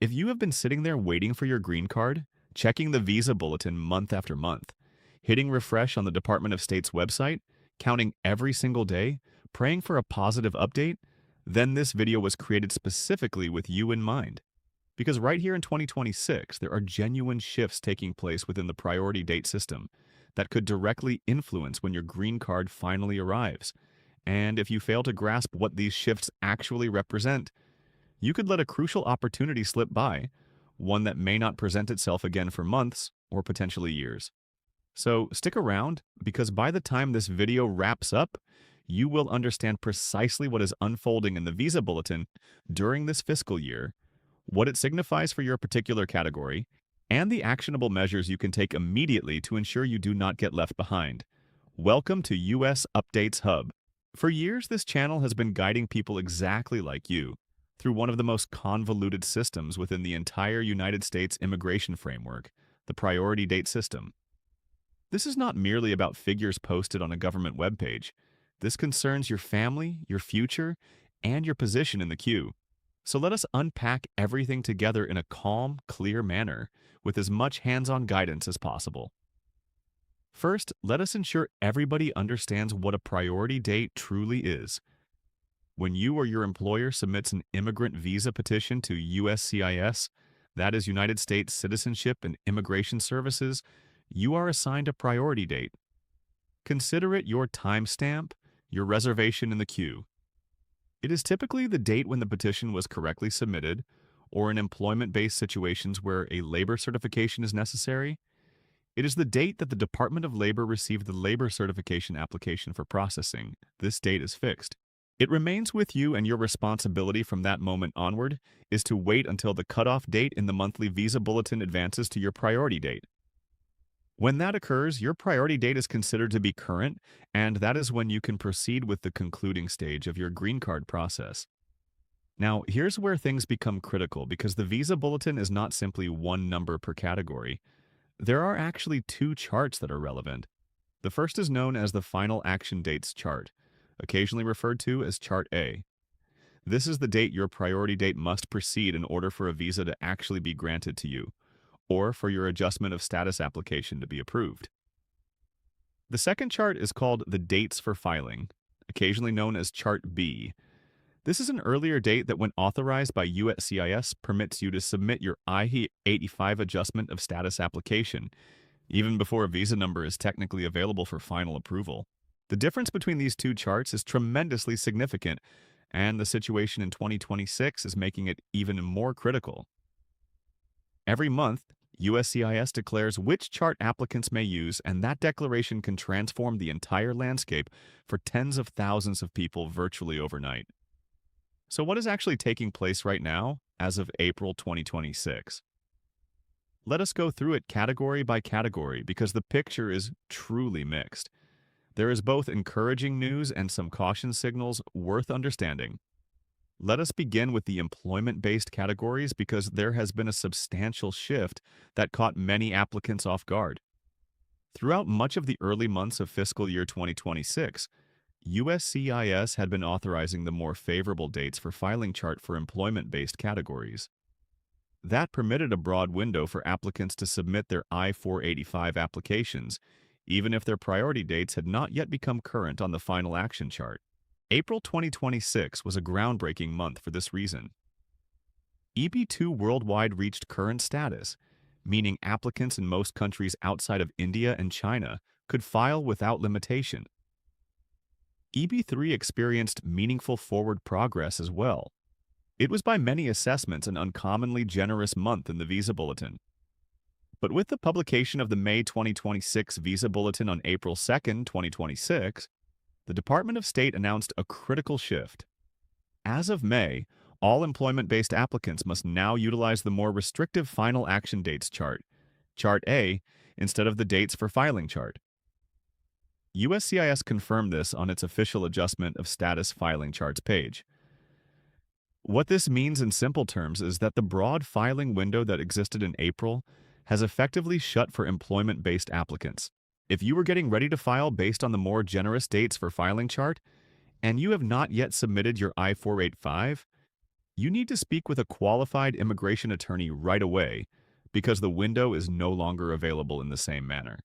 If you have been sitting there waiting for your green card, checking the Visa Bulletin month after month, hitting refresh on the Department of State's website, counting every single day, praying for a positive update, then this video was created specifically with you in mind. Because right here in 2026, there are genuine shifts taking place within the priority date system that could directly influence when your green card finally arrives. And if you fail to grasp what these shifts actually represent, you could let a crucial opportunity slip by, one that may not present itself again for months or potentially years. So stick around, because by the time this video wraps up, you will understand precisely what is unfolding in the Visa Bulletin during this fiscal year, what it signifies for your particular category, and the actionable measures you can take immediately to ensure you do not get left behind. Welcome to US Updates Hub. For years, this channel has been guiding people exactly like you through one of the most convoluted systems within the entire United States immigration framework, the priority date system. This is not merely about figures posted on a government webpage. This concerns your family, your future, and your position in the queue. So let us unpack everything together in a calm, clear manner with as much hands-on guidance as possible. First, let us ensure everybody understands what a priority date truly is. When you or your employer submits an immigrant visa petition to USCIS, that is United States Citizenship and Immigration Services, you are assigned a priority date. Consider it your timestamp, your reservation in the queue. It is typically the date when the petition was correctly submitted, or in employment-based situations where a labor certification is necessary. It is the date that the Department of Labor received the labor certification application for processing. This date is fixed. It remains with you, and your responsibility from that moment onward is to wait until the cutoff date in the monthly Visa Bulletin advances to your priority date. When that occurs, your priority date is considered to be current, and that is when you can proceed with the concluding stage of your green card process. Now, here's where things become critical, because the Visa Bulletin is not simply one number per category. There are actually two charts that are relevant. The first is known as the Final Action Dates chart, occasionally referred to as Chart A. This is the date your priority date must precede in order for a visa to actually be granted to you, or for your adjustment of status application to be approved. The second chart is called the Dates for Filing, occasionally known as Chart B. This is an earlier date that, when authorized by USCIS, permits you to submit your I-85 adjustment of status application, even before a visa number is technically available for final approval. The difference between these two charts is tremendously significant, and the situation in 2026 is making it even more critical. Every month, USCIS declares which chart applicants may use, and that declaration can transform the entire landscape for tens of thousands of people virtually overnight. So what is actually taking place right now as of April 2026? Let us go through it category by category, because the picture is truly mixed. There is both encouraging news and some caution signals worth understanding. Let us begin with the employment-based categories, because there has been a substantial shift that caught many applicants off guard. Throughout much of the early months of fiscal year 2026, USCIS had been authorizing the more favorable dates for filing chart for employment-based categories. That permitted a broad window for applicants to submit their I-485 applications, even if their priority dates had not yet become current on the final action chart. April 2026 was a groundbreaking month for this reason. EB2 worldwide reached current status, meaning applicants in most countries outside of India and China could file without limitation. EB3 experienced meaningful forward progress as well. It was by many assessments an uncommonly generous month in the Visa Bulletin. But with the publication of the May 2026 Visa Bulletin on April 2, 2026, the Department of State announced a critical shift. As of May, all employment-based applicants must now utilize the more restrictive Final Action Dates chart, Chart A, instead of the Dates for Filing chart. USCIS confirmed this on its official adjustment of status filing charts page. What this means in simple terms is that the broad filing window that existed in April has effectively shut for employment-based applicants. If you were getting ready to file based on the more generous dates for filing chart, and you have not yet submitted your I-485, You need to speak with a qualified immigration attorney right away because the window is no longer available in the same manner.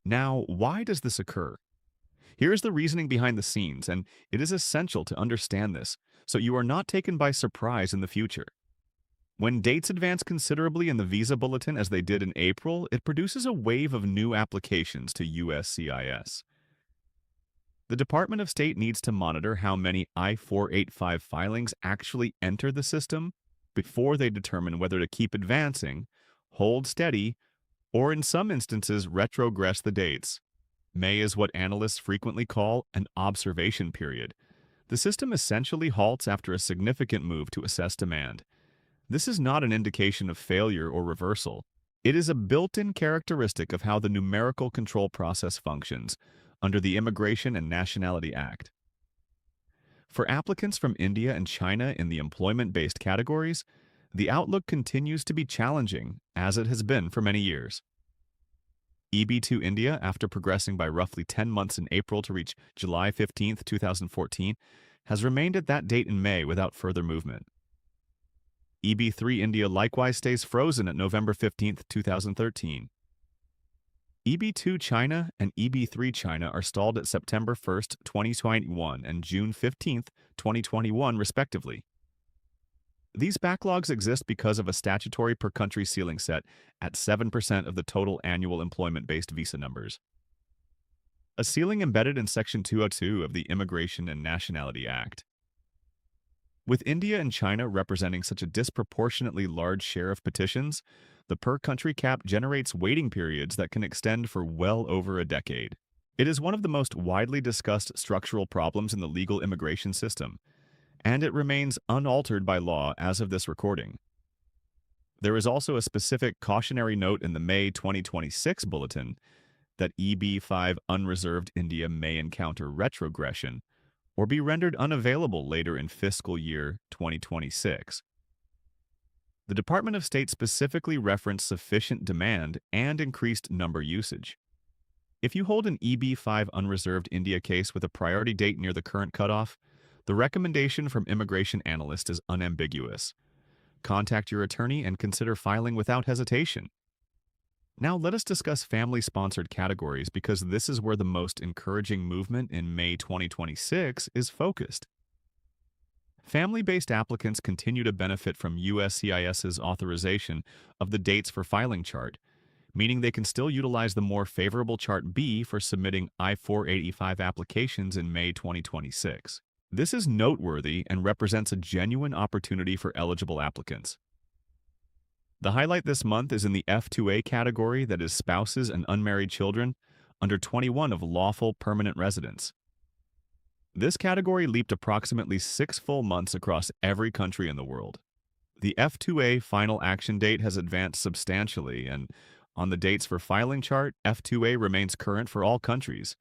Now, why does this occur? Here is the reasoning behind the scenes, and it is essential to understand this so you are not taken by surprise in the future. When dates advance considerably in the Visa Bulletin as they did in April, it produces a wave of new applications to USCIS. The Department of State needs to monitor how many I-485 filings actually enter the system before they determine whether to keep advancing, hold steady, or in some instances retrogress the dates. May is what analysts frequently call an observation period. The system essentially halts after a significant move to assess demand. This is not an indication of failure or reversal. It is a built-in characteristic of how the numerical control process functions under the Immigration and Nationality Act. For applicants from India and China in the employment-based categories, the outlook continues to be challenging, as it has been for many years. EB2 India, after progressing by roughly 10 months in April to reach July 15, 2014, has remained at that date in May without further movement. EB3 India likewise stays frozen at November 15, 2013. EB2 China and EB3 China are stalled at September 1, 2021 and June 15, 2021, respectively. These backlogs exist because of a statutory per-country ceiling set at 7% of the total annual employment-based visa numbers. A ceiling embedded in Section 202 of the Immigration and Nationality Act. With India and China representing such a disproportionately large share of petitions, the per-country cap generates waiting periods that can extend for well over a decade. It is one of the most widely discussed structural problems in the legal immigration system, and it remains unaltered by law as of this recording. There is also a specific cautionary note in the May 2026 bulletin that EB5 unreserved India may encounter retrogression or be rendered unavailable later in fiscal year 2026. The Department of State specifically referenced sufficient demand and increased number usage. If you hold an EB5 unreserved India case with a priority date near the current cutoff, the recommendation from immigration analysts is unambiguous. Contact your attorney and consider filing without hesitation. Now let us discuss family-sponsored categories because this is where the most encouraging movement in May 2026 is focused. Family-based applicants continue to benefit from USCIS's authorization of the dates for filing chart, meaning they can still utilize the more favorable Chart B for submitting I-485 applications in May 2026. This is noteworthy and represents a genuine opportunity for eligible applicants. The highlight this month is in the F2A category, that is spouses and unmarried children under 21 of lawful permanent residents. This category leaped approximately 6 full months across every country in the world. The F2A final action date has advanced substantially, and on the dates for filing chart, F2A remains current for all countries.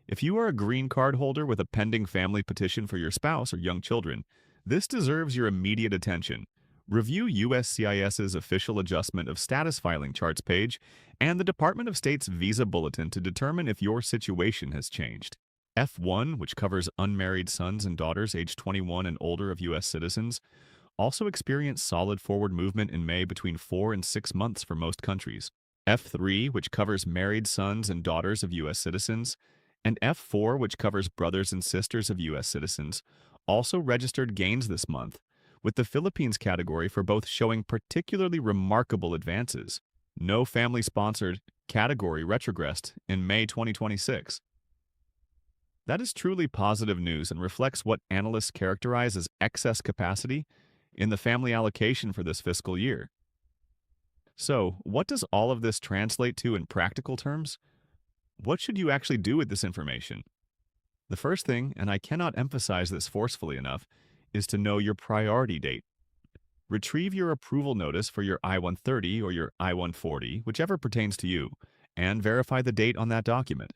If you are a green card holder with a pending family petition for your spouse or young children, this deserves your immediate attention. Review USCIS's official adjustment of status filing charts page and the Department of State's Visa Bulletin to determine if your situation has changed. F1, which covers unmarried sons and daughters aged 21 and older of U.S. citizens, also experienced solid forward movement in May between 4 and 6 months for most countries. F3, which covers married sons and daughters of U.S. citizens, and F4, which covers brothers and sisters of U.S. citizens, also registered gains this month, with the Philippines category for both showing particularly remarkable advances. No family-sponsored category retrogressed in May 2026. That is truly positive news and reflects what analysts characterize as excess capacity in the family allocation for this fiscal year. So, what does all of this translate to in practical terms? What should you actually do with this information? The first thing, and I cannot emphasize this forcefully enough, is to know your priority date. Retrieve your approval notice for your I-130 or your I-140, whichever pertains to you, and verify the date on that document.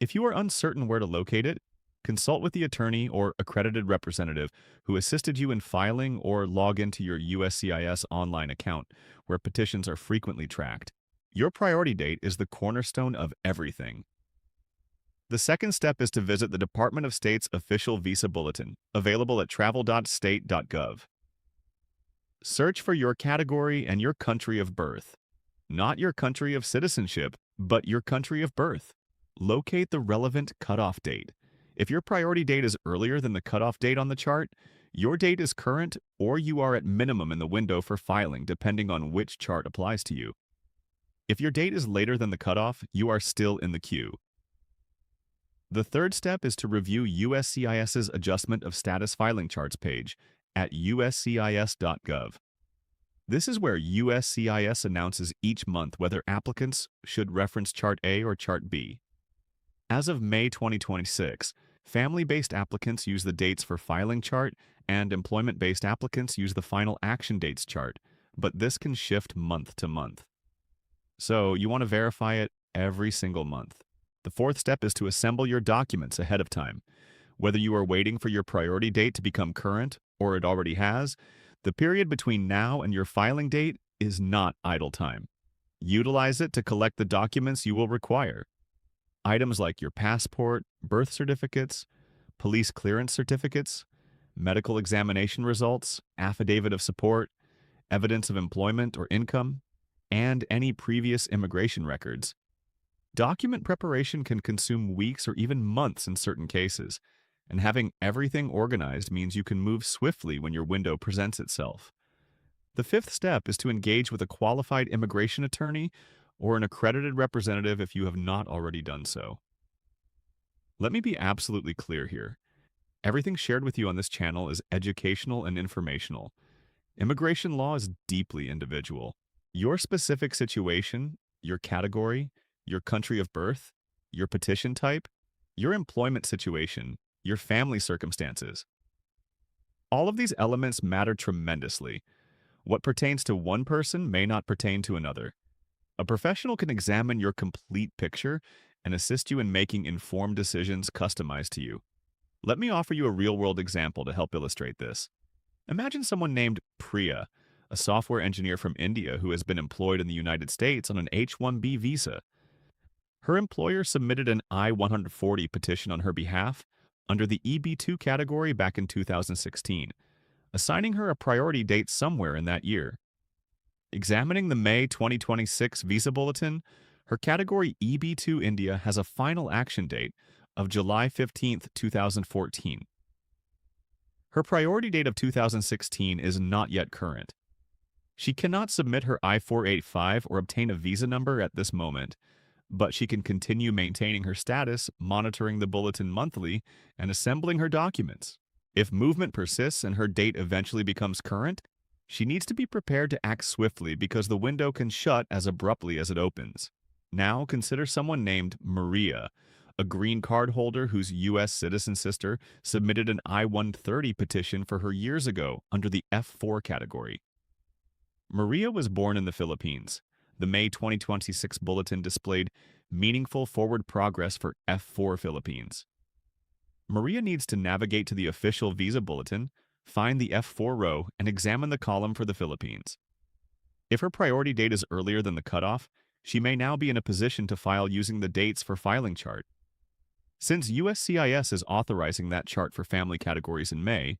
If you are uncertain where to locate it, consult with the attorney or accredited representative who assisted you in filing, or log into your USCIS online account, where petitions are frequently tracked. Your priority date is the cornerstone of everything. The second step is to visit the Department of State's official Visa Bulletin, available at travel.state.gov. Search for your category and your country of birth. Not your country of citizenship, but your country of birth. Locate the relevant cutoff date. If your priority date is earlier than the cutoff date on the chart, your date is current or you are at minimum in the window for filing, depending on which chart applies to you. If your date is later than the cutoff, you are still in the queue. The third step is to review USCIS's Adjustment of Status Filing Charts page at uscis.gov. This is where USCIS announces each month whether applicants should reference Chart A or Chart B. As of May 2026, family-based applicants use the dates for filing chart and employment-based applicants use the final action dates chart, but this can shift month to month. So you want to verify it every single month. The fourth step is to assemble your documents ahead of time. Whether you are waiting for your priority date to become current or it already has, the period between now and your filing date is not idle time. Utilize it to collect the documents you will require. Items like your passport, birth certificates, police clearance certificates, medical examination results, affidavit of support, evidence of employment or income, and any previous immigration records. Document preparation can consume weeks or even months in certain cases, and having everything organized means you can move swiftly when your window presents itself. The fifth step is to engage with a qualified immigration attorney or an accredited representative if you have not already done so. Let me be absolutely clear here. Everything shared with you on this channel is educational and informational. Immigration law is deeply individual. Your specific situation, your category, your country of birth, your petition type, your employment situation, your family circumstances. All of these elements matter tremendously. What pertains to one person may not pertain to another. A professional can examine your complete picture and assist you in making informed decisions customized to you. Let me offer you a real-world example to help illustrate this. Imagine someone named Priya, a software engineer from India who has been employed in the United States on an H-1B visa. Her employer submitted an I-140 petition on her behalf under the EB2 category back in 2016, assigning her a priority date somewhere in that year. Examining the May 2026 Visa Bulletin, her category EB2 India has a final action date of July 15, 2014. Her priority date of 2016 is not yet current. She cannot submit her I-485 or obtain a visa number at this moment, but she can continue maintaining her status, monitoring the bulletin monthly, and assembling her documents. If movement persists and her date eventually becomes current, she needs to be prepared to act swiftly because the window can shut as abruptly as it opens. Now consider someone named Maria, a green card holder whose U.S. citizen sister submitted an I-130 petition for her years ago under the F4 category. Maria was born in the Philippines. The May 2026 bulletin displayed meaningful forward progress for F4 Philippines. Maria needs to navigate to the official Visa Bulletin, find the F4 row, and examine the column for the Philippines. If her priority date is earlier than the cutoff, she may now be in a position to file using the dates for filing chart. Since USCIS is authorizing that chart for family categories in May,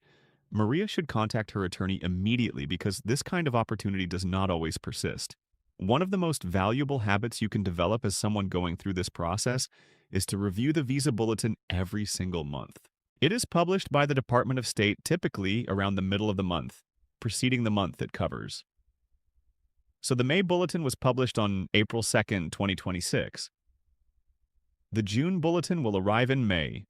Maria should contact her attorney immediately because this kind of opportunity does not always persist. One of the most valuable habits you can develop as someone going through this process is to review the Visa Bulletin every single month. It is published by the Department of State typically around the middle of the month, preceding the month it covers. So the May Bulletin was published on April 2nd, 2026. The June Bulletin will arrive in May.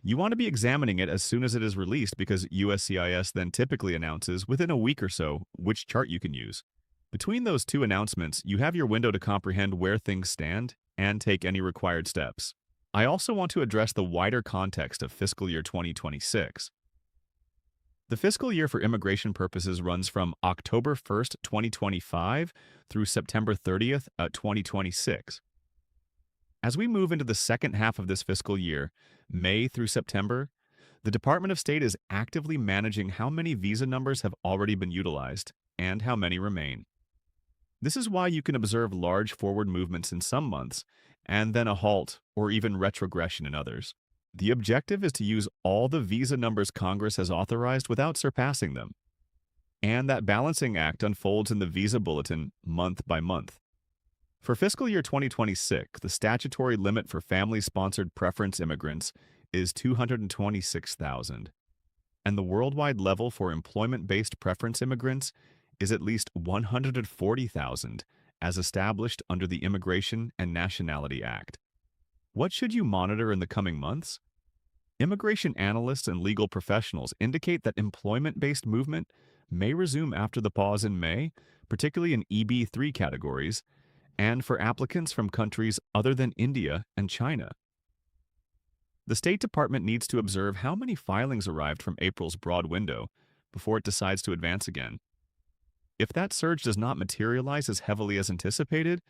You want to be examining it as soon as it is released because USCIS then typically announces within a week or so which chart you can use. Between those two announcements, you have your window to comprehend where things stand and take any required steps. I also want to address the wider context of fiscal year 2026. The fiscal year for immigration purposes runs from October 1st, 2025 through September 30th, 2026. As we move into the second half of this fiscal year, May through September, the Department of State is actively managing how many visa numbers have already been utilized and how many remain. This is why you can observe large forward movements in some months and then a halt or even retrogression in others. The objective is to use all the visa numbers Congress has authorized without surpassing them. And that balancing act unfolds in the Visa Bulletin month by month. For fiscal year 2026, the statutory limit for family-sponsored preference immigrants is 226,000, and the worldwide level for employment-based preference immigrants is at least 140,000, as established under the Immigration and Nationality Act. What should you monitor in the coming months? Immigration analysts and legal professionals indicate that employment-based movement may resume after the pause in May, particularly in EB3 categories, and for applicants from countries other than India and China. The State Department needs to observe how many filings arrived from April's broad window before it decides to advance again. If that surge does not materialize as heavily as anticipated,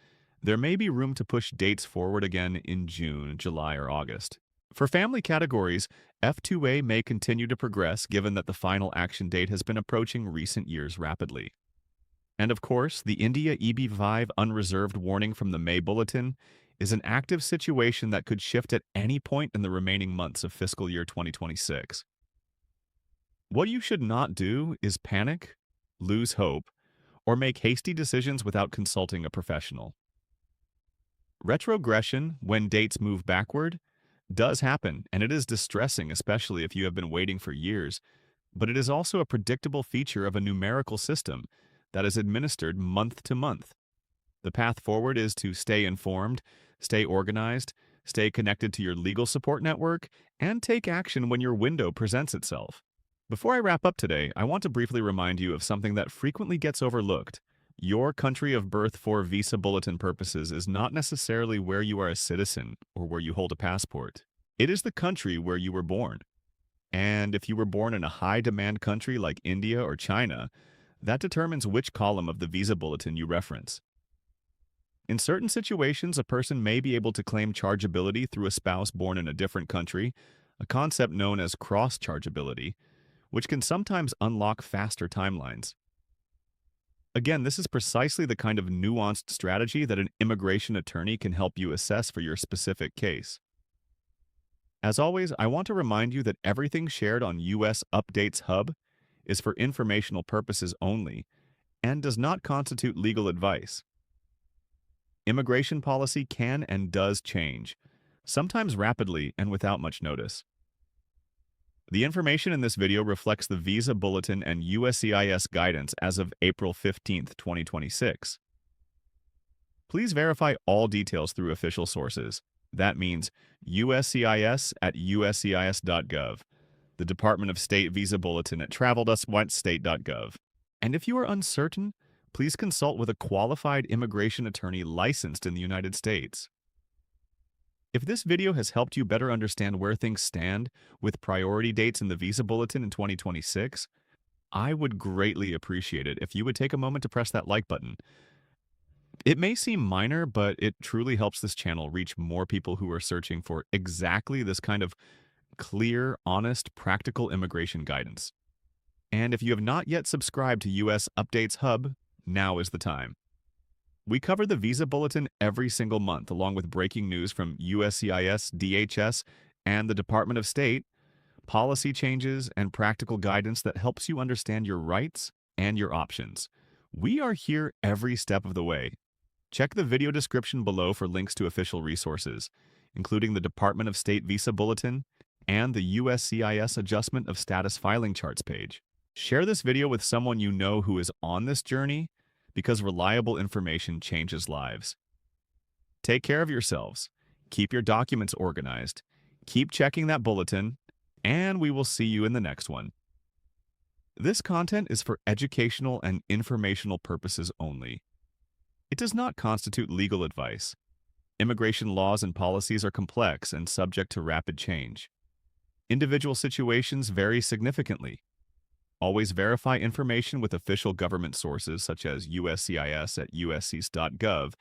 there may be room to push dates forward again in June, July, or August. For family categories, F2A may continue to progress given that the final action date has been approaching recent years rapidly. And of course, the India EB5 unreserved warning from the May Bulletin is an active situation that could shift at any point in the remaining months of fiscal year 2026. What you should not do is panic, lose hope, or make hasty decisions without consulting a professional. Retrogression, when dates move backward, does happen, and it is distressing, especially if you have been waiting for years, but it is also a predictable feature of a numerical system that is administered month to month. The path forward is to stay informed, stay organized, stay connected to your legal support network, and take action when your window presents itself. Before I wrap up today, I want to briefly remind you of something that frequently gets overlooked. Your country of birth for Visa Bulletin purposes is not necessarily where you are a citizen or where you hold a passport. It is the country where you were born. And if you were born in a high-demand country like India or China, that determines which column of the Visa Bulletin you reference. In certain situations, a person may be able to claim chargeability through a spouse born in a different country, a concept known as cross-chargeability, which can sometimes unlock faster timelines. Again, this is precisely the kind of nuanced strategy that an immigration attorney can help you assess for your specific case. As always, I want to remind you that everything shared on US Updates Hub is for informational purposes only and does not constitute legal advice. Immigration policy can and does change, sometimes rapidly and without much notice. The information in this video reflects the Visa Bulletin and USCIS guidance as of April 15, 2026. Please verify all details through official sources. That means USCIS at uscis.gov, the Department of State Visa Bulletin at travel.state.gov. And if you are uncertain, please consult with a qualified immigration attorney licensed in the United States. If this video has helped you better understand where things stand with priority dates in the Visa Bulletin in 2026, I would greatly appreciate it if you would take a moment to press that like button. It may seem minor, but it truly helps this channel reach more people who are searching for exactly this kind of clear, honest, practical immigration guidance. And if you have not yet subscribed to US Updates Hub, now is the time. We cover the Visa Bulletin every single month, along with breaking news from USCIS, DHS, and the Department of State, policy changes, and practical guidance that helps you understand your rights and your options. We are here every step of the way. Check the video description below for links to official resources, including the Department of State Visa Bulletin and the USCIS Adjustment of Status Filing Charts page. Share this video with someone you know who is on this journey, because reliable information changes lives. Take care of yourselves, keep your documents organized, keep checking that bulletin, and we will see you in the next one. This content is for educational and informational purposes only. It does not constitute legal advice. Immigration laws and policies are complex and subject to rapid change. Individual situations vary significantly. Always verify information with official government sources such as USCIS at uscis.gov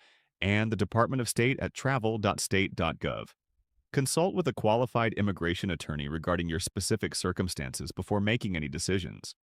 and the Department of State at travel.state.gov. Consult with a qualified immigration attorney regarding your specific circumstances before making any decisions.